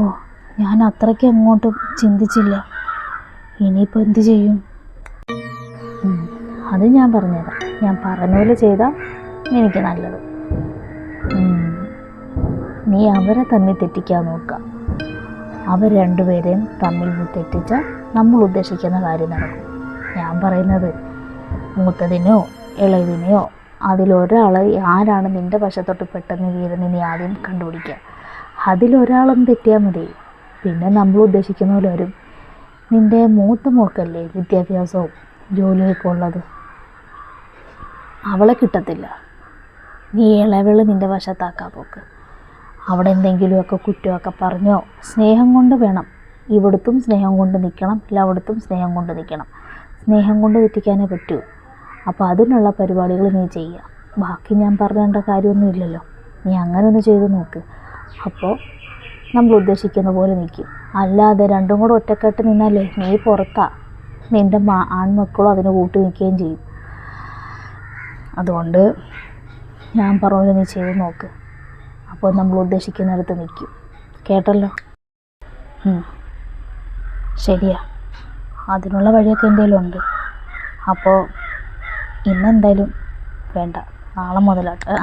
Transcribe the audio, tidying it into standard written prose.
ഓ, ഞാൻ അത്രയ്ക്ക് അങ്ങോട്ട് ചിന്തിച്ചില്ല. ഇനിയിപ്പോൾ എന്ത് ചെയ്യും? അത് ഞാൻ പറഞ്ഞുതരാം. ഞാൻ പറഞ്ഞ പോലെ ചെയ്താൽ എനിക്ക് നല്ലത്. നീ അവരെ തമ്മിൽ തെറ്റിക്കാൻ നോക്കുക. അവർ രണ്ടുപേരെയും തമ്മിൽ തെറ്റിച്ചാൽ നമ്മൾ ഉദ്ദേശിക്കുന്ന കാര്യം നടക്കും. ഞാൻ പറയുന്നത് മൂത്തതിനെയോ ഇളയതിനെയോ അതിലൊരാൾ ആരാണ് നിൻ്റെ വശത്തോട്ട് പെട്ടെന്ന് വീഴുന്നത് നീ ആദ്യം കണ്ടുപിടിക്കുക. അതിലൊരാളൊന്ന് തെറ്റിയാൽ മതി, പിന്നെ നമ്മൾ ഉദ്ദേശിക്കുന്ന പോലെ വരും. നിൻ്റെ മൂത്ത മോക്കല്ലേ വിദ്യാഭ്യാസവും ജോലിയൊക്കെ ഉള്ളത്, അവളെ കിട്ടത്തില്ല. നീ ഇളയവള് നിൻ്റെ വശത്താക്കാൻ പോക്ക്. അവിടെ എന്തെങ്കിലുമൊക്കെ കുറ്റമൊക്കെ പറഞ്ഞോ, സ്നേഹം കൊണ്ട് വേണം. ഇവിടുത്തും സ്നേഹം കൊണ്ട് നിൽക്കണം, അവിടുത്തും സ്നേഹം കൊണ്ട് നിൽക്കണം. സ്നേഹം കൊണ്ട് തെറ്റിക്കാനേ പറ്റൂ. അപ്പോൾ അതിനുള്ള പരിപാടികൾ നീ ചെയ്യുക. ബാക്കി ഞാൻ പറയേണ്ട കാര്യമൊന്നുമില്ലല്ലോ. നീ അങ്ങനെ ഒന്ന് ചെയ്ത് നോക്ക്. അപ്പോൾ നമ്മൾ ഉദ്ദേശിക്കുന്ന പോലെ നിൽക്കും. അല്ലാതെ രണ്ടും കൂടെ ഒറ്റക്കെട്ട് നിന്നാലേ നീ പുറത്താ, നിൻ്റെ ആൺമക്കളും അതിന് കൂട്ടി നിൽക്കുകയും ചെയ്യും. അതുകൊണ്ട് ഞാൻ പറഞ്ഞത് നീ ചെയ്ത് നോക്ക്. അപ്പോൾ നമ്മൾ ഉദ്ദേശിക്കുന്നിടത്ത് നിൽക്കും. കേട്ടല്ലോ? ശരിയാ, അതിനുള്ള വഴിയൊക്കെ എന്തെങ്കിലും ഉണ്ട്. അപ്പോൾ ഇന്നെന്തായാലും വേണ്ട, നാളെ മുതലാട്ടെ.